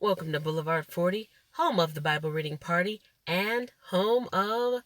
Welcome to Boulevard 40, home of the Bible Reading Party and home of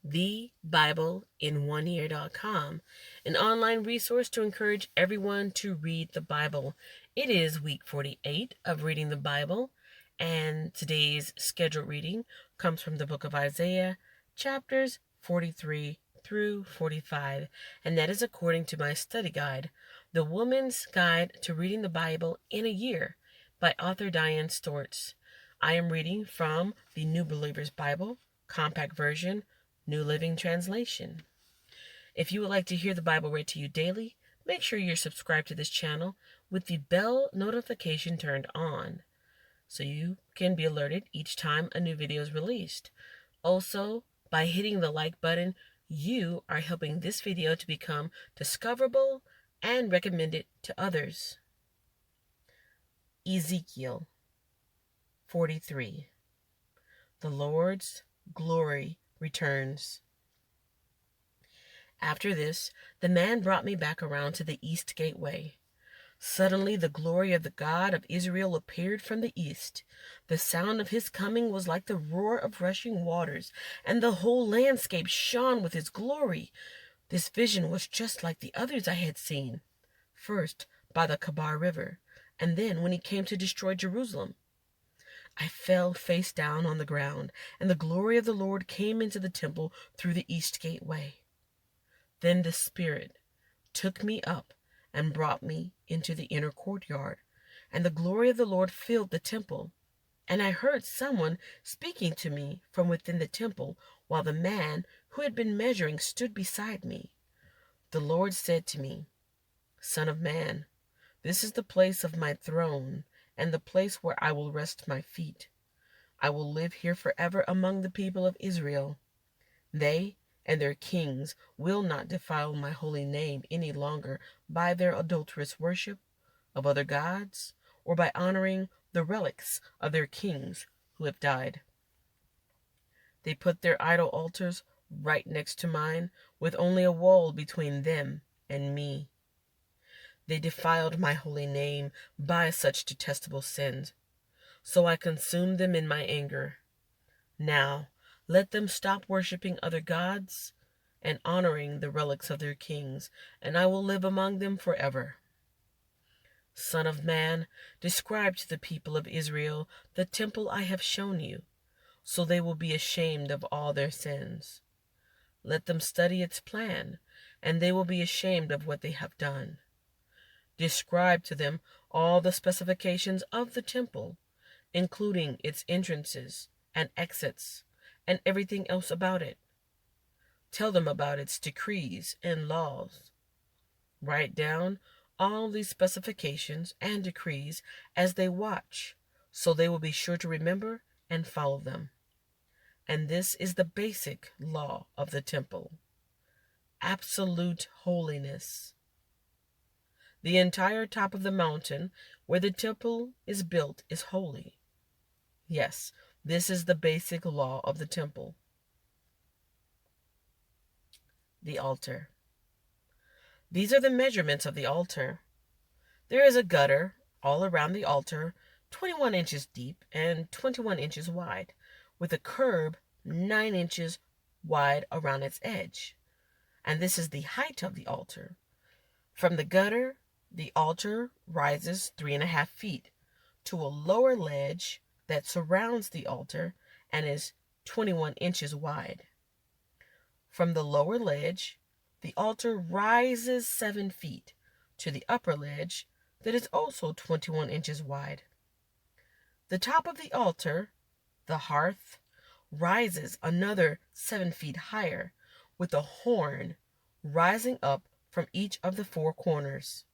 the Bible in One Year.com, an online resource to encourage everyone to read the Bible. It is week 48 of reading the Bible, and today's scheduled reading comes from the book of Isaiah, chapters 43 through 45, and that is according to my study guide, The Woman's Guide to Reading the Bible in a Year, by author Diane Storts. I am reading from the New Believer's Bible, Compact Version, New Living Translation. If you would like to hear the Bible read to you daily, make sure you're subscribed to this channel with the bell notification turned on so you can be alerted each time a new video is released. Also, by hitting the like button, you are helping this video to become discoverable and recommended to others. Ezekiel 43. The Lord's glory returns. After this, the man brought me back around to the east gateway. Suddenly the glory of the God of Israel appeared from the east. The sound of his coming was like the roar of rushing waters, and the whole landscape shone with his glory. This vision was just like the others I had seen, first by the Kabar River, and then when he came to destroy Jerusalem. I fell face down on the ground, and the glory of the Lord came into the temple through the east gateway. Then the Spirit took me up and brought me into the inner courtyard, and the glory of the Lord filled the temple. And I heard someone speaking to me from within the temple, while the man who had been measuring stood beside me. The Lord said to me, "Son of man, this is the place of my throne, and the place where I will rest my feet. I will live here forever among the people of Israel. They and their kings will not defile my holy name any longer by their adulterous worship of other gods, or by honoring the relics of their kings who have died. They put their idol altars right next to mine, with only a wall between them and me. They defiled my holy name by such detestable sins, so I consumed them in my anger. Now let them stop worshiping other gods and honoring the relics of their kings, and I will live among them forever. Son of man, describe to the people of Israel the temple I have shown you, so they will be ashamed of all their sins. Let them study its plan, and they will be ashamed of what they have done. Describe to them all the specifications of the temple, including its entrances and exits, and everything else about it. Tell them about its decrees and laws. Write down all these specifications and decrees as they watch, so they will be sure to remember and follow them. And this is the basic law of the temple: absolute holiness. The entire top of the mountain where the temple is built is holy. Yes, this is the basic law of the temple. The altar. These are the measurements of the altar. There is a gutter all around the altar, 21 inches deep and 21 inches wide, with a curb 9 inches wide around its edge. And this is the height of the altar. From the gutter, the altar rises 3.5 feet to a lower ledge that surrounds the altar and is 21 inches wide. From the lower ledge, the altar rises 7 feet to the upper ledge that is also 21 inches wide. The top of the altar, the hearth, rises another 7 feet higher, with a horn rising up from each of the 4 corners.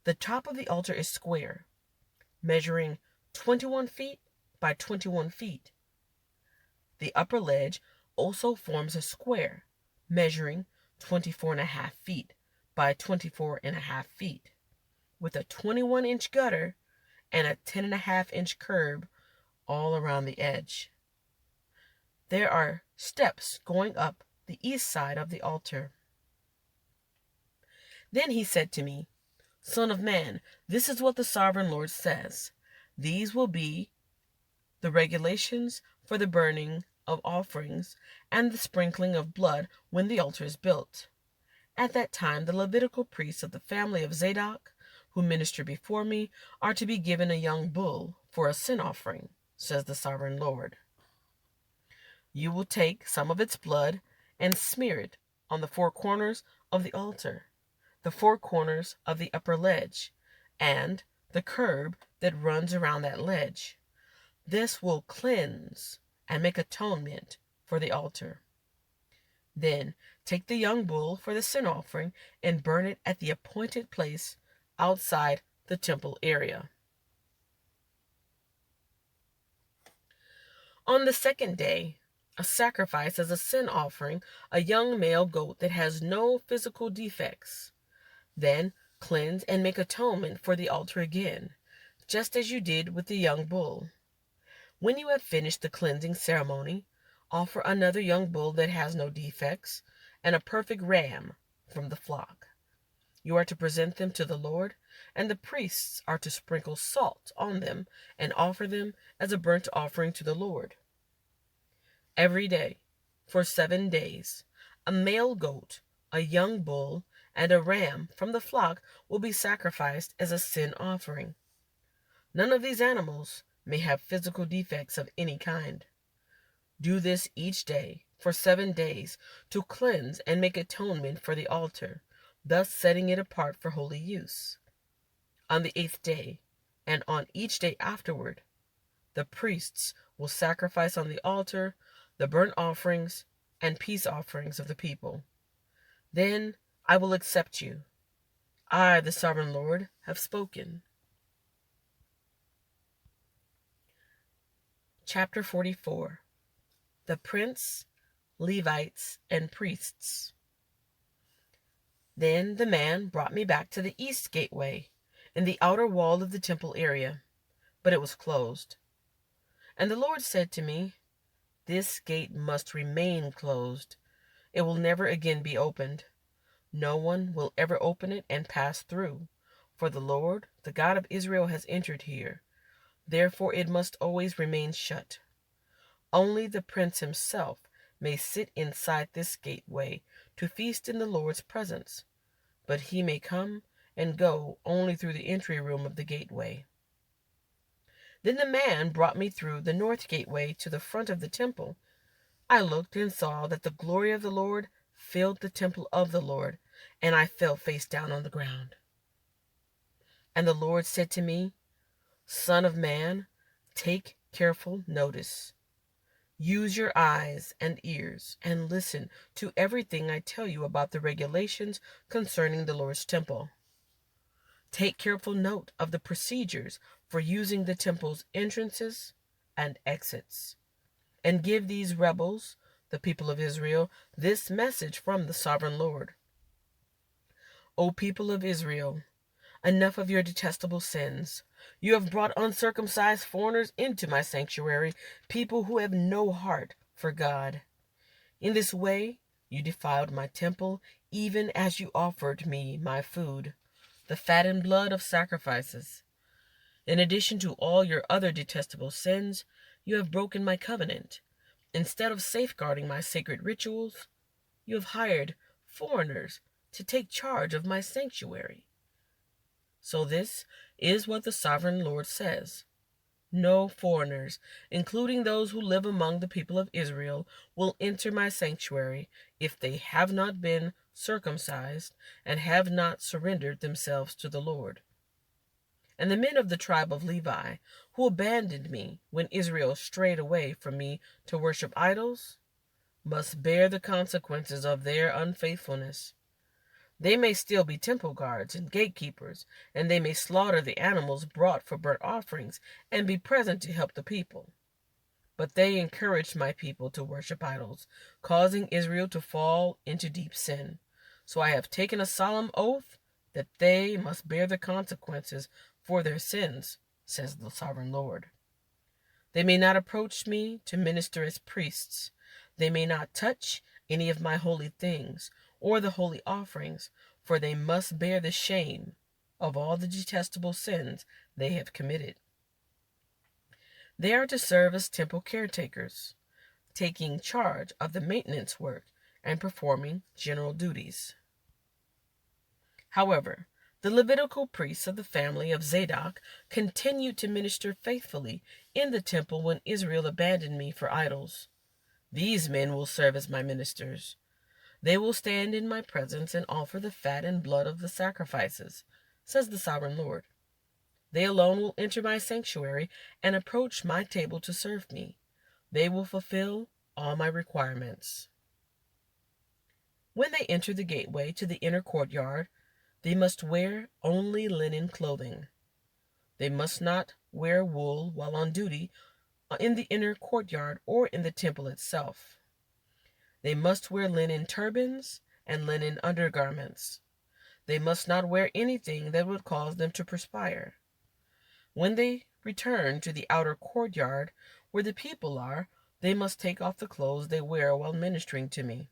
The top of the altar is square, measuring 21 feet by 21 feet. The upper ledge also forms a square, measuring 24.5 feet by 24.5 feet, with a 21-inch gutter and a 10.5-inch curb all around the edge. There are steps going up the east side of the altar. Then he said to me, "Son of man, this is what the sovereign Lord says. These will be the regulations for the burning of offerings and the sprinkling of blood when the altar is built. At that time, the Levitical priests of the family of Zadok, who minister before me, are to be given a young bull for a sin offering, says the sovereign Lord. You will take some of its blood and smear it on the four corners of the altar, the four corners of the upper ledge, and the curb that runs around that ledge. This will cleanse and make atonement for the altar. Then take the young bull for the sin offering and burn it at the appointed place outside the temple area. On the second day, sacrifice as a sin offering a young male goat that has no physical defects. Then cleanse and make atonement for the altar again, just as you did with the young bull. When you have finished the cleansing ceremony, offer another young bull that has no defects, and a perfect ram from the flock. You are to present them to the Lord, and the priests are to sprinkle salt on them and offer them as a burnt offering to the Lord. Every day, for 7 days, a male goat, a young bull, and a ram from the flock will be sacrificed as a sin offering. None of these animals may have physical defects of any kind. Do this each day for 7 days to cleanse and make atonement for the altar, thus setting it apart for holy use. On the 8th day, and on each day afterward, the priests will sacrifice on the altar the burnt offerings and peace offerings of the people. Then I will accept you. I, the sovereign Lord, have spoken. Chapter 44. The Prince, Levites, and Priests. Then the man brought me back to the east gateway, in the outer wall of the temple area, but it was closed. And the Lord said to me, "This gate must remain closed. It will never again be opened. No one will ever open it and pass through, for the Lord, the God of Israel, has entered here. Therefore it must always remain shut. Only the prince himself may sit inside this gateway to feast in the Lord's presence, but he may come and go only through the entry room of the gateway." Then the man brought me through the north gateway to the front of the temple. I looked and saw that the glory of the Lord filled the temple of the Lord, and I fell face down on the ground. And the Lord said to me, "Son of man, take careful notice. Use your eyes and ears and listen to everything I tell you about the regulations concerning the Lord's temple. Take careful note of the procedures for using the temple's entrances and exits. And give these rebels, the people of Israel, this message from the sovereign Lord. O people of Israel, enough of your detestable sins. You have brought uncircumcised foreigners into my sanctuary, people who have no heart for God. In this way you defiled my temple, even as you offered me my food, the fat and blood of sacrifices. In addition to all your other detestable sins, you have broken my covenant. Instead of safeguarding my sacred rituals, you have hired foreigners to take charge of my sanctuary. So this is what the sovereign Lord says. No foreigners, including those who live among the people of Israel, will enter my sanctuary if they have not been circumcised and have not surrendered themselves to the Lord. And the men of the tribe of Levi, who abandoned me when Israel strayed away from me to worship idols, must bear the consequences of their unfaithfulness. They may still be temple guards and gatekeepers, and they may slaughter the animals brought for burnt offerings and be present to help the people. But they encouraged my people to worship idols, causing Israel to fall into deep sin. So I have taken a solemn oath that they must bear the consequences for their sins, says the sovereign Lord. They may not approach me to minister as priests. They may not touch any of my holy things or the holy offerings, for they must bear the shame of all the detestable sins they have committed. They are to serve as temple caretakers, taking charge of the maintenance work and performing general duties. However, the Levitical priests of the family of Zadok continued to minister faithfully in the temple when Israel abandoned me for idols. These men will serve as my ministers. They will stand in my presence and offer the fat and blood of the sacrifices, says the sovereign Lord. They alone will enter my sanctuary and approach my table to serve me. They will fulfill all my requirements. When they enter the gateway to the inner courtyard, they must wear only linen clothing. They must not wear wool while on duty in the inner courtyard or in the temple itself. They must wear linen turbans and linen undergarments. They must not wear anything that would cause them to perspire. When they return to the outer courtyard where the people are, they must take off the clothes they wear while ministering to me.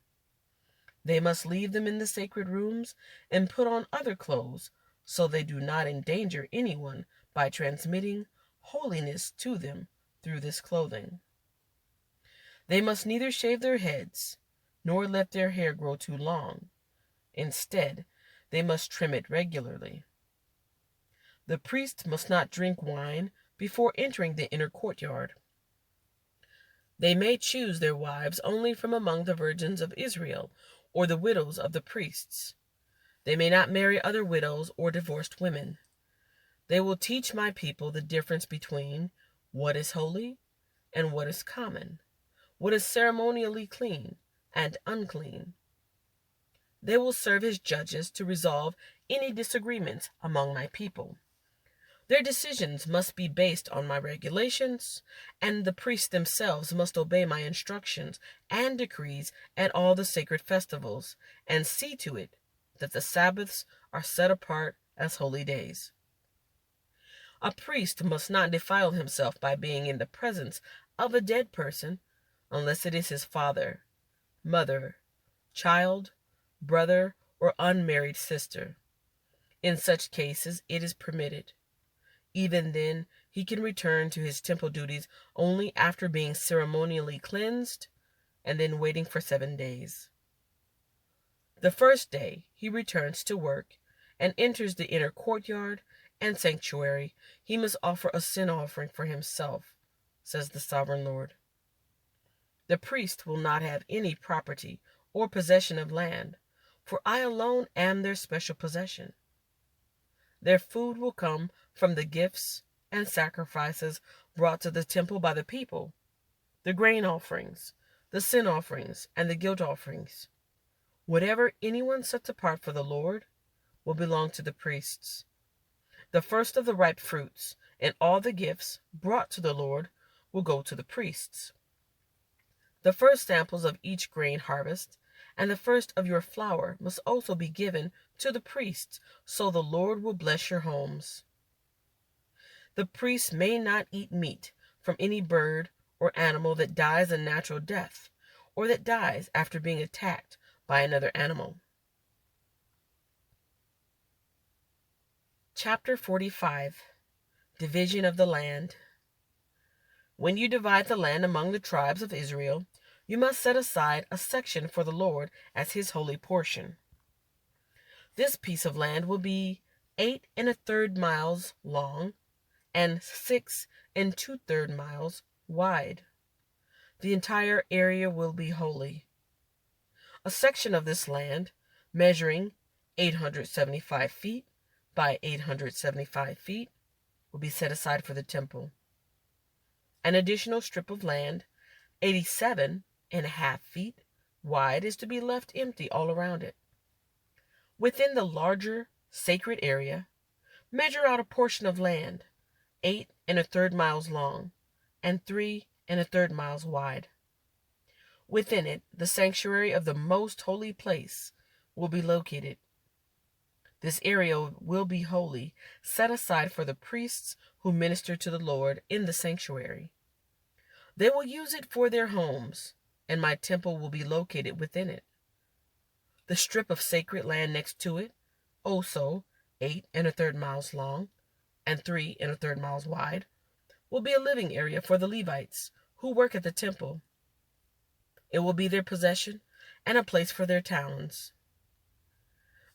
They must leave them in the sacred rooms and put on other clothes so they do not endanger anyone by transmitting holiness to them through this clothing. They must neither shave their heads nor let their hair grow too long. Instead, they must trim it regularly. The priest must not drink wine before entering the inner courtyard. They may choose their wives only from among the virgins of Israel or the widows of the priests. They may not marry other widows or divorced women. They will teach my people the difference between what is holy and what is common, what is ceremonially clean and unclean. They will serve as judges to resolve any disagreements among my people. Their decisions must be based on my regulations, and the priests themselves must obey my instructions and decrees at all the sacred festivals, and see to it that the Sabbaths are set apart as holy days. A priest must not defile himself by being in the presence of a dead person unless it is his father, mother, child, brother, or unmarried sister. In such cases it is permitted. Even then, he can return to his temple duties only after being ceremonially cleansed and then waiting for 7 days. The first day he returns to work and enters the inner courtyard and sanctuary. He must offer a sin offering for himself, says the sovereign Lord. The priest will not have any property or possession of land, for I alone am their special possession. Their food will come from the gifts and sacrifices brought to the temple by the people, the grain offerings, the sin offerings, and the guilt offerings. Whatever anyone sets apart for the Lord will belong to the priests. The first of the ripe fruits and all the gifts brought to the Lord will go to the priests. The first samples of each grain harvest and the first of your flour must also be given to the priests, so the Lord will bless your homes. The priests may not eat meat from any bird or animal that dies a natural death, or that dies after being attacked by another animal. Chapter 45. Division of the Land. When you divide the land among the tribes of Israel, you must set aside a section for the Lord as his holy portion. This piece of land will be 8 1/3 miles long and 6 2/3 miles wide. The entire area will be holy. A section of this land, measuring 875 feet by 875 feet, will be set aside for the temple. An additional strip of land, 87.5 feet wide, is to be left empty all around it. Within the larger sacred area, measure out a portion of land, 8 1/3 miles long and 3 1/3 miles wide. Within it, the sanctuary of the most holy place will be located. This area will be holy, set aside for the priests who minister to the Lord in the sanctuary. They will use it for their homes, and my temple will be located within it. The strip of sacred land next to it, also 8 1/3 miles long and 3 1/3 miles wide, will be a living area for the Levites who work at the temple. It will be their possession and a place for their towns.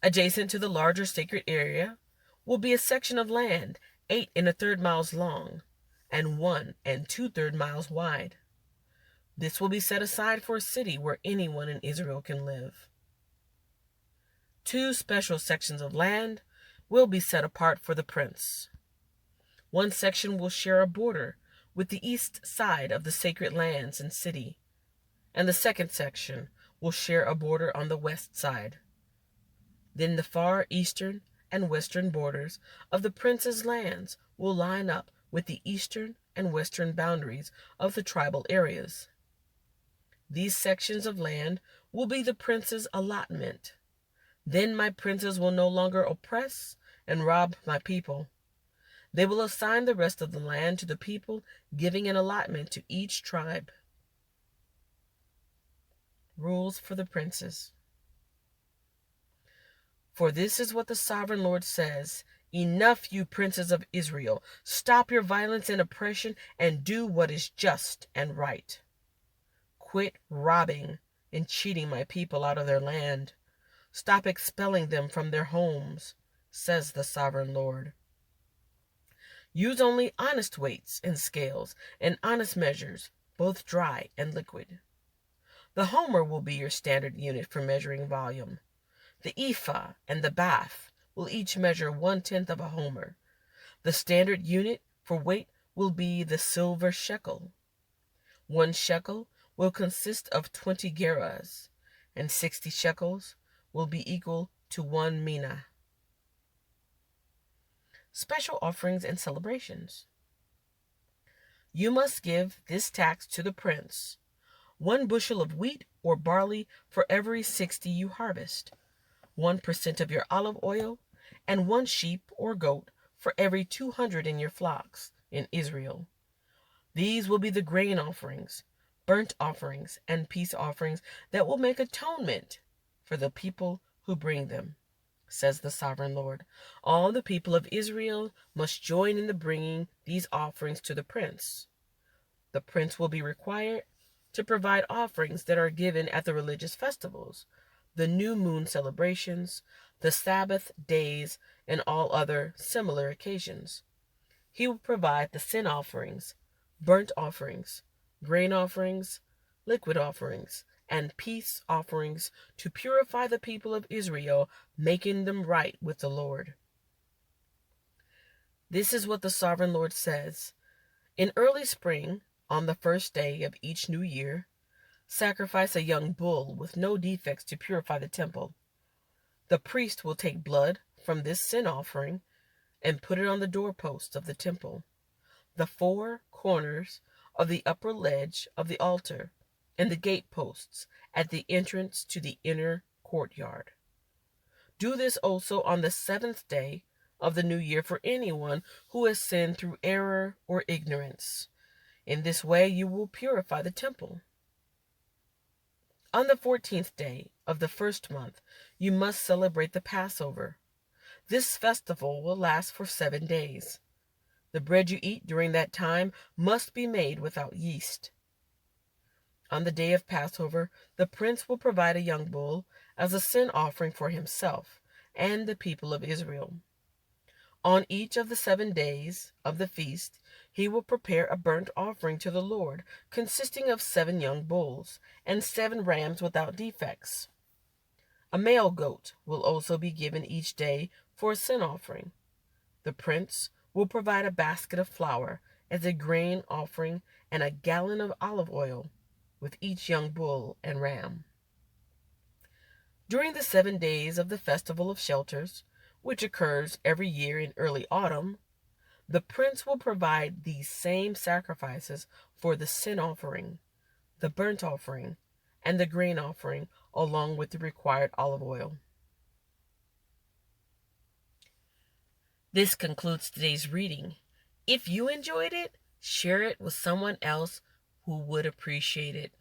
Adjacent to the larger sacred area will be a section of land 8 1/3 miles long and 1 2/3 miles wide. This will be set aside for a city where anyone in Israel can live. 2 special sections of land will be set apart for the prince. One section will share a border with the east side of the sacred lands and city, and the second section will share a border on the west side. Then the far eastern and western borders of the prince's lands will line up with the eastern and western boundaries of the tribal areas. These sections of land will be the prince's allotment. Then my princes will no longer oppress and rob my people. They will assign the rest of the land to the people, giving an allotment to each tribe. Rules for the princes. For this is what the sovereign Lord says: Enough, you princes of Israel! Stop your violence and oppression and do what is just and right. Quit robbing and cheating my people out of their land. Stop expelling them from their homes, says the sovereign Lord. Use only honest weights and scales and honest measures, both dry and liquid. The homer will be your standard unit for measuring volume. The ephah and the bath will each measure 1/10 of a homer. The standard unit for weight will be the silver shekel. 1 shekel will consist of 20 gerahs, and 60 shekels will be equal to 1 mina. Special offerings and celebrations. You must give this tax to the prince: 1 bushel of wheat or barley for every 60 you harvest, 1% of your olive oil, and 1 sheep or goat for every 200 in your flocks in Israel. These will be the grain offerings, burnt offerings, and peace offerings that will make atonement for the people who bring them, says the sovereign Lord. All the people of Israel must join in the bringing these offerings to the prince. The prince will be required to provide offerings that are given at the religious festivals, the new moon celebrations, the Sabbath days, and all other similar occasions. He will provide the sin offerings, burnt offerings, grain offerings, liquid offerings, and peace offerings to purify the people of Israel, making them right with the Lord. This is what the sovereign Lord says: In early spring, on the first day of each new year, sacrifice a young bull with no defects to purify the temple. The priest will take blood from this sin offering and put it on the doorposts of the temple, the 4 corners of the upper ledge of the altar, and the gateposts at the entrance to the inner courtyard. Do this also on the 7th day of the new year for anyone who has sinned through error or ignorance. In this way you will purify the temple. On the 14th day of the first month, you must celebrate the Passover. This festival will last for 7 days. The bread you eat during that time must be made without yeast. On the day of Passover, the prince will provide a young bull as a sin offering for himself and the people of Israel. On each of the 7 days of the feast, he will prepare a burnt offering to the Lord, consisting of 7 young bulls and 7 rams without defects. A male goat will also be given each day for a sin offering. The prince will provide a basket of flour as a grain offering and a gallon of olive oil with each young bull and ram. During the 7 days of the Festival of Shelters, which occurs every year in early autumn, the prince will provide these same sacrifices for the sin offering, the burnt offering, and the grain offering, along with the required olive oil. This concludes today's reading. If you enjoyed it, share it with someone else who would appreciate it.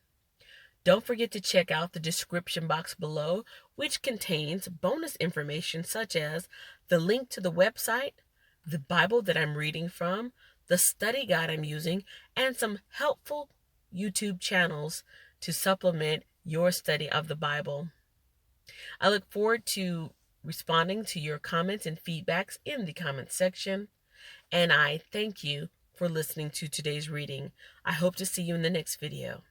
Don't forget to check out the description box below, which contains bonus information such as the link to the website, the Bible that I'm reading from, the study guide I'm using, and some helpful YouTube channels to supplement your study of the Bible. I look forward to responding to your comments and feedbacks in the comments section, and I thank you for listening to today's reading. I hope to see you in the next video.